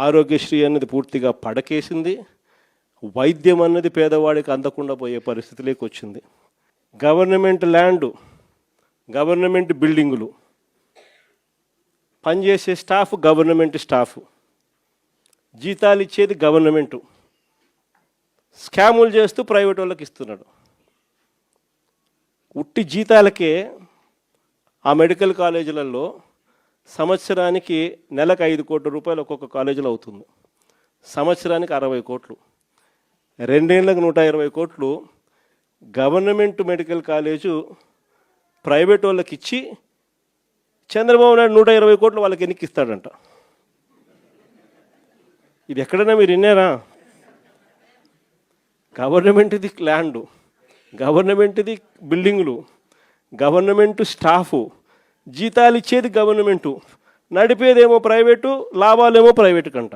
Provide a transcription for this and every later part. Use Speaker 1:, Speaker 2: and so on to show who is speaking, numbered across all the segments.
Speaker 1: ఆరోగ్యశ్రీ అన్నది పూర్తిగా పడకేసింది. వైద్యం అన్నది పేదవాడికి అందకుండా పోయే పరిస్థితిలోకి వచ్చింది. గవర్నమెంట్ ల్యాండు, గవర్నమెంట్ బిల్డింగులు, పనిచేసే స్టాఫ్ గవర్నమెంట్ స్టాఫ్, జీతాలు ఇచ్చేది గవర్నమెంటు, స్కాములు చేస్తూ ప్రైవేట్ వాళ్ళకి ఇస్తున్నాడు. ఉట్టి జీతాలకే ఆ మెడికల్ కాలేజీలలో సంవత్సరానికి నెలకు 5 కోట్ల రూపాయలు ఒక్కొక్క కాలేజీలో అవుతుంది. సంవత్సరానికి 60 కోట్లు, 2 ఏళ్ళకు 120 కోట్లు గవర్నమెంట్ మెడికల్ కాలేజు ప్రైవేట్ వాళ్ళకి ఇచ్చి చంద్రబాబు నాయుడు 120 కోట్లు వాళ్ళకి ఎన్నికిస్తాడంట. ఇది ఎక్కడైనా మీరు విన్నారా? గవర్నమెంట్ది ల్యాండు, గవర్నమెంట్ది బిల్డింగులు, గవర్నమెంట్ స్టాఫు, జీతాలు ఇచ్చేది గవర్నమెంటు, నడిపేదేమో ప్రైవేటు, లాభాలేమో ప్రైవేటు కంట.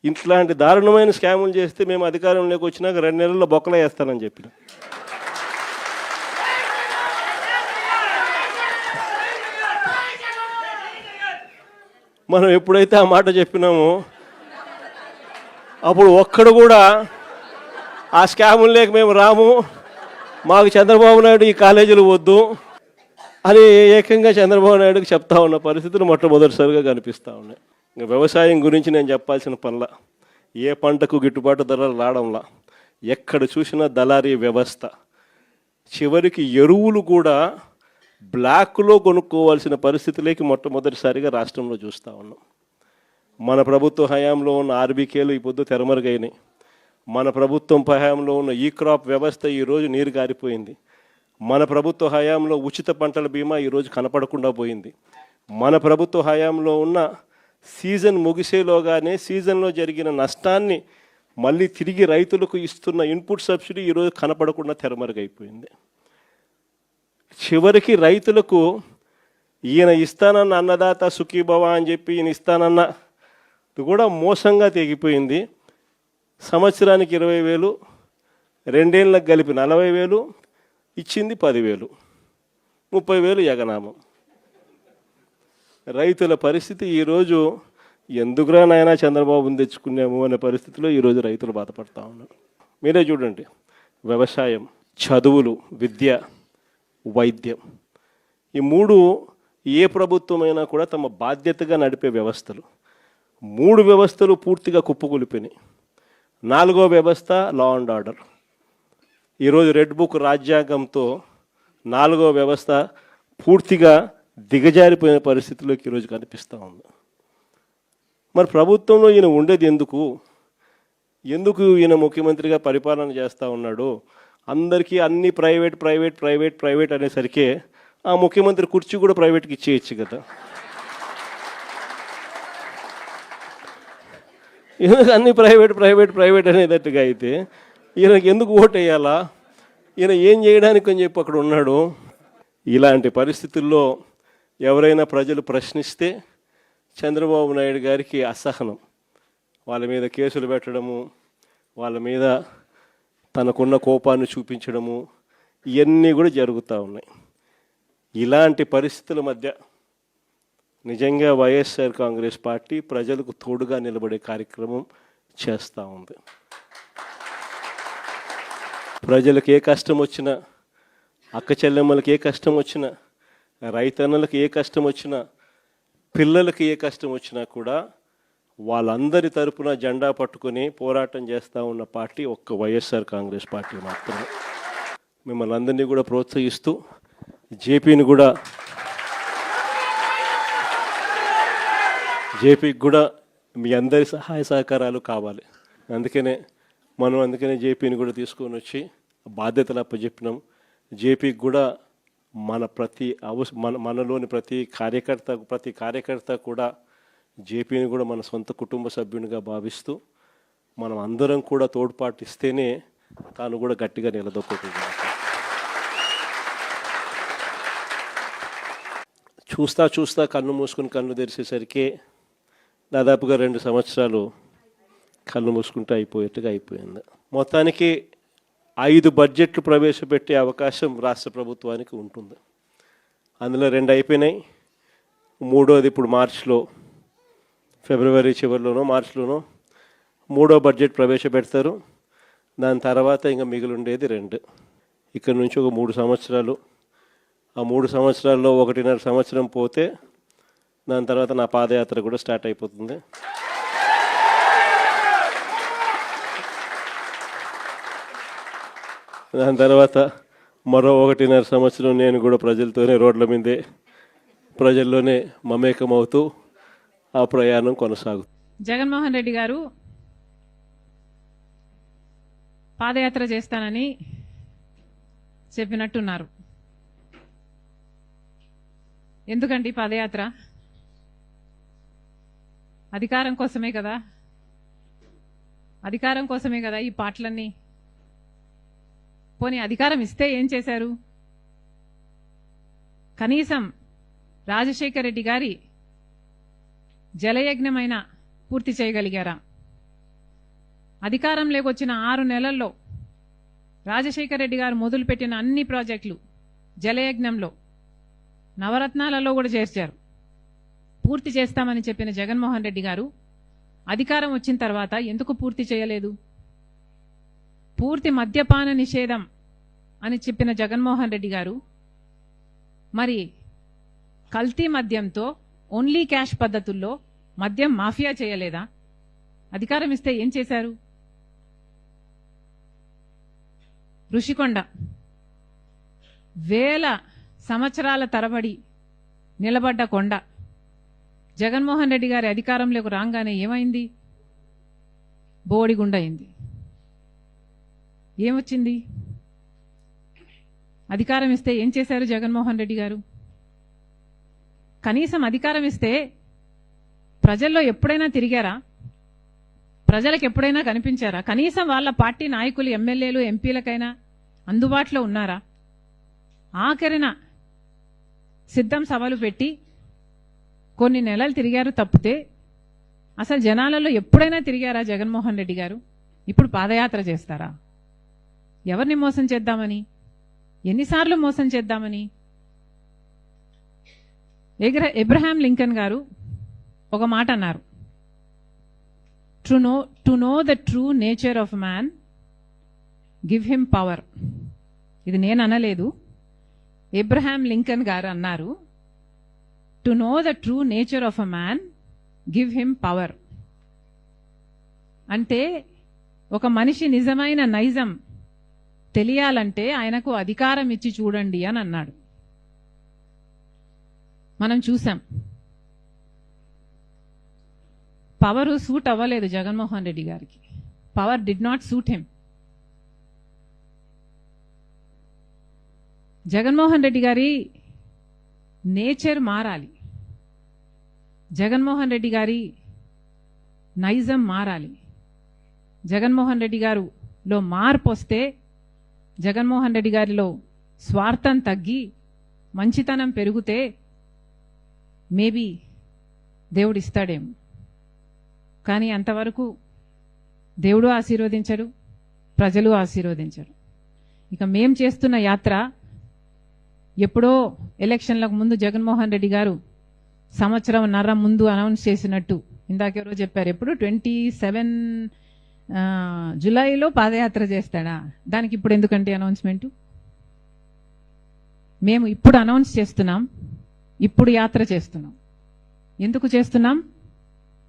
Speaker 1: ఇట్లాంటి దారుణమైన స్కాములు చేస్తే మేము అధికారంలోకి వచ్చినాక 2 నెలల్లో బొక్కలు వేస్తానని చెప్పిన. మనం ఎప్పుడైతే ఆ మాట చెప్పినామో అప్పుడు ఒక్కడు కూడా ఆ స్కాములు లేక మేము రాము, మాకు చంద్రబాబు నాయుడు ఈ కాలేజీలు వద్దు అని ఏకంగా చంద్రబాబు నాయుడుకి చెప్తా ఉన్న పరిస్థితులు మొట్టమొదటిసారిగా కనిపిస్తూ ఉన్నాయి. ఇంకా వ్యవసాయం గురించి నేను చెప్పాల్సిన పనుల, ఏ పంటకు గిట్టుబాటు ధరలు రావడంలా, ఎక్కడ చూసినా దళారీ వ్యవస్థ, చివరికి ఎరువులు కూడా బ్లాక్లో కొనుక్కోవాల్సిన పరిస్థితులకి మొట్టమొదటిసారిగా రాష్ట్రంలో చూస్తూ ఉన్నాం. మన ప్రభుత్వ హయాంలో ఉన్న ఆర్బీకేలు ఈ పొద్దు తెరమరుగైనాయి. మన ప్రభుత్వం హయాంలో ఉన్న ఈ క్రాప్ వ్యవస్థ ఈరోజు నీరు గారిపోయింది. మన ప్రభుత్వ హయాంలో ఉచిత పంటల బీమా ఈరోజు కనపడకుండా పోయింది. మన ప్రభుత్వ హయాంలో ఉన్న సీజన్ ముగిసేలోగానే సీజన్లో జరిగిన నష్టాన్ని మళ్ళీ తిరిగి రైతులకు ఇస్తున్న ఇన్పుట్ సబ్సిడీ ఈరోజు కనపడకుండా తెరమరుగైపోయింది. చివరికి రైతులకు ఈయన ఇస్తానన్న అన్నదాత సుఖీభవ అని చెప్పి ఈయన ఇస్తానన్న కూడా మోసంగా తెగిపోయింది. సంవత్సరానికి 20,000, 2 ఏళ్ళకు కలిపి 40,000, ఇచ్చింది 10,000, 30,000 ఎగనామం. రైతుల పరిస్థితి ఈరోజు ఎందుకురా నాయనా చంద్రబాబుని తెచ్చుకున్నాము అనే పరిస్థితిలో ఈరోజు రైతులు బాధపడతా ఉన్నారు. మీరే చూడండి, వ్యవసాయం, చదువులు, విద్య, వైద్యం, ఈ 3 ఏ ప్రభుత్వమైనా కూడా తమ బాధ్యతగా నడిపే వ్యవస్థలు. 3 వ్యవస్థలు పూర్తిగా కుప్పకూలిపోయినాయి. 4వ వ్యవస్థ లా అండ్ ఆర్డర్. ఈరోజు రెడ్ బుక్ రాజ్యాంగంతో 4వ వ్యవస్థ పూర్తిగా దిగజారిపోయిన పరిస్థితుల్లోకి ఈరోజు కనిపిస్తూ ఉంది. మరి ప్రభుత్వంలో ఈయన ఉండేది ఎందుకు? ఈయన ముఖ్యమంత్రిగా పరిపాలన చేస్తూ ఉన్నాడు? అందరికీ అన్ని ప్రైవేట్ ప్రైవేట్ ప్రైవేట్ ప్రైవేట్ అనేసరికి ఆ ముఖ్యమంత్రి కుర్చీ కూడా ప్రైవేట్కి ఇచ్చేయచ్చు కదా. ఎందుకు అన్ని ప్రైవేట్ ప్రైవేట్ ప్రైవేట్ అనేటట్టుగా అయితే ఈయనకి ఎందుకు ఓటు వేయాలా? ఈయన ఏం చేయడానికి అని చెప్పి అక్కడ ఉన్నాడు. ఇలాంటి పరిస్థితుల్లో ఎవరైనా ప్రజలు ప్రశ్నిస్తే చంద్రబాబు నాయుడు గారికి అసహనం, వాళ్ళ మీద కేసులు పెట్టడము, వాళ్ళ మీద తనకున్న కోపాన్ని చూపించడము, ఇవన్నీ కూడా జరుగుతూ ఉన్నాయి. ఇలాంటి పరిస్థితుల మధ్య నిజంగా వైఎస్ఆర్ కాంగ్రెస్ పార్టీ ప్రజలకు తోడుగా నిలబడే కార్యక్రమం చేస్తూ ఉంది. ప్రజలకు ఏ కష్టం వచ్చినా, అక్క చెల్లెమ్మలకు ఏ కష్టం వచ్చినా, రైతన్నలకు ఏ కష్టం వచ్చినా, పిల్లలకి ఏ కష్టం వచ్చినా కూడా వాళ్ళందరి తరపున జెండా పట్టుకొని పోరాటం చేస్తూ ఉన్న పార్టీ ఒక్క వైఎస్ఆర్ కాంగ్రెస్ పార్టీ మాత్రమే. మిమ్మల్ని అందరినీ కూడా ప్రోత్సహిస్తూ జేపీకి కూడా మీ అందరి సహాయ సహకారాలు కావాలి. అందుకనే జేపీని కూడా తీసుకొని వచ్చి బాధ్యతలు అప్పచెప్పినాం. జేపీకి కూడా మనలోని ప్రతి కార్యకర్త కూడా జేపీని కూడా మన సొంత కుటుంబ సభ్యునిగా భావిస్తూ మనం అందరం కూడా తోడ్పాటు ఇస్తేనే తాను కూడా గట్టిగా నిలదొక్కుంటుంది. చూస్తా కన్ను మూసుకుని కన్ను తెరిచేసరికి దాదాపుగా 2 సంవత్సరాలు కళ్ళు మూసుకుంటే అయిపోయింది. మొత్తానికి 5 బడ్జెట్లు ప్రవేశపెట్టే అవకాశం రాష్ట్ర ప్రభుత్వానికి ఉంటుంది. అందులో 2 అయిపోయినాయి, 3వది ఇప్పుడు మార్చిలో ఫిబ్రవరి చివరిలోనో మార్చిలోనో 3వ బడ్జెట్ ప్రవేశపెడతారు. దాని తర్వాత ఇంకా మిగిలి ఉండేది 2. ఇక్కడ నుంచి ఒక 3 సంవత్సరాలు. ఆ 3 సంవత్సరాల్లో 1.5 సంవత్సరం పోతే దాని తర్వాత నా పాదయాత్ర కూడా స్టార్ట్ అయిపోతుంది. దాని తర్వాత మరో 1.5 సంవత్సరం నేను కూడా ప్రజలతోనే రోడ్ల మీదే ప్రజల్లోనే మమేకమవుతూ ఆ ప్రయాణం కొనసాగుతుంది.
Speaker 2: జగన్మోహన్ రెడ్డి గారు పాదయాత్ర చేస్తానని చెప్పినట్టున్నారు. ఎందుకండి పాదయాత్ర? అధికారం కోసమే కదా, అధికారం కోసమే కదా ఈ పాటలన్నీ. పోనీ అధికారం ఇస్తే ఏం చేశారు? కనీసం రాజశేఖర రెడ్డి గారి జలయజ్ఞమైన పూర్తి చేయగలిగారా? అధికారం లేకొచ్చిన 6 నెలల్లో రాజశేఖర రెడ్డి గారు మొదలుపెట్టిన అన్ని ప్రాజెక్టులు జలయజ్ఞంలో నవరత్నాలలో కూడా చేర్చారు. పూర్తి చేస్తామని చెప్పిన జగన్మోహన్ రెడ్డి గారు అధికారం వచ్చిన తర్వాత ఎందుకు పూర్తి చేయలేదు? పూర్తి మద్యపాన నిషేధం అని చెప్పిన జగన్మోహన్ రెడ్డి గారు మరి కల్తీ మద్యంతో ఓన్లీ క్యాష్ పద్ధతుల్లో మద్యం మాఫియా చేయలేదా? అధికారం ఇస్తే ఏం చేశారు? ఋషికొండ వేల సంవత్సరాల తరబడి నిలబడ్డ కొండ జగన్మోహన్ రెడ్డి గారి అధికారంలోకి రాగానే ఏమైంది? బోడిగుండ అయింది. ఏమొచ్చింది? అధికారం ఇస్తే ఏం చేశారు జగన్మోహన్ రెడ్డి గారు? కనీసం అధికారం ఇస్తే ప్రజల్లో ఎప్పుడైనా తిరిగారా? ప్రజలకు ఎప్పుడైనా కనిపించారా? కనీసం వాళ్ళ పార్టీ నాయకులు, ఎమ్మెల్యేలు, ఎంపీలకైనా అందుబాటులో ఉన్నారా? ఆఖరిన సిద్ధం సభలు పెట్టి కొన్ని నెలలు తిరిగారు తప్పితే అసలు జనాలలో ఎప్పుడైనా తిరిగారా జగన్మోహన్ రెడ్డి గారు? ఇప్పుడు పాదయాత్ర చేస్తారా? ఎవరిని మోసం చేద్దామని? ఎన్నిసార్లు మోసం చేద్దామని? ఎబ్రహాం లింకన్ గారు ఒక మాట అన్నారు, to know the true nature of man give him power. ఇది నేను అనలేదు, ఎబ్రహాం లింకన్ గారు అన్నారు. To know the true nature of a man give him power. అంటే ఒక మనిషి నిజమైన నైజం తెలియాలంటే ఆయనకు అధికారం ఇచ్చి చూడండి అని అన్నాడు. మనం చూసాం, పవరు సూట్ అవ్వలేదు జగన్మోహన్ రెడ్డి గారికి. Power did not suit him. Jaganmohan Reddy గారి నేచర్ మారాలి, జగన్మోహన్ రెడ్డి గారి నైజం మారాలి. జగన్మోహన్ రెడ్డి గారులో మార్పు వస్తే, జగన్మోహన్ రెడ్డి గారిలో స్వార్థం తగ్గి మంచితనం పెరిగితే మేబీ దేవుడు ఇస్తాడేమో. కానీ అంతవరకు దేవుడు ఆశీర్వదించడు, ప్రజలు ఆశీర్వదించరు. ఇక మేం చేస్తున్న యాత్ర ఎప్పుడో ఎలక్షన్లకు ముందు జగన్మోహన్ రెడ్డి గారు సంవత్సరంన్నర ముందు అనౌన్స్ చేసినట్టు, ఇందాకెవరో చెప్పారు, ఎప్పుడు 27 జూలైలో పాదయాత్ర చేస్తాడా? దానికి ఇప్పుడు ఎందుకంటే అనౌన్స్మెంటు? మేము ఇప్పుడు అనౌన్స్ చేస్తున్నాం, ఇప్పుడు యాత్ర చేస్తున్నాం. ఎందుకు చేస్తున్నాం?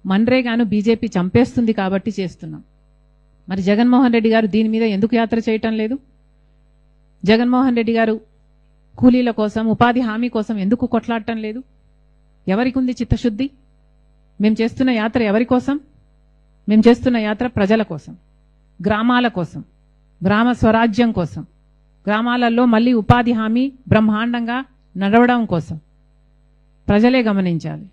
Speaker 2: మన్రేగాను బీజేపీ చంపేస్తుంది కాబట్టి చేస్తున్నాం. మరి జగన్మోహన్ రెడ్డి గారు దీని మీద ఎందుకు యాత్ర చేయటం లేదు? జగన్మోహన్ రెడ్డి గారు కూలీల కోసం, ఉపాధి హామీ కోసం ఎందుకు కొట్లాడటం లేదు? ఎవరికి ఉంది చిత్తశుద్ధి? మేము చేస్తున్న యాత్ర ఎవరి కోసం? మేము చేస్తున్న యాత్ర ప్రజల కోసం, గ్రామాల కోసం, గ్రామ స్వరాజ్యం కోసం, గ్రామాలలో మళ్ళీ ఉపాధి హామీ బ్రహ్మాండంగా నడవడం కోసం. ప్రజలే గమనించాలి.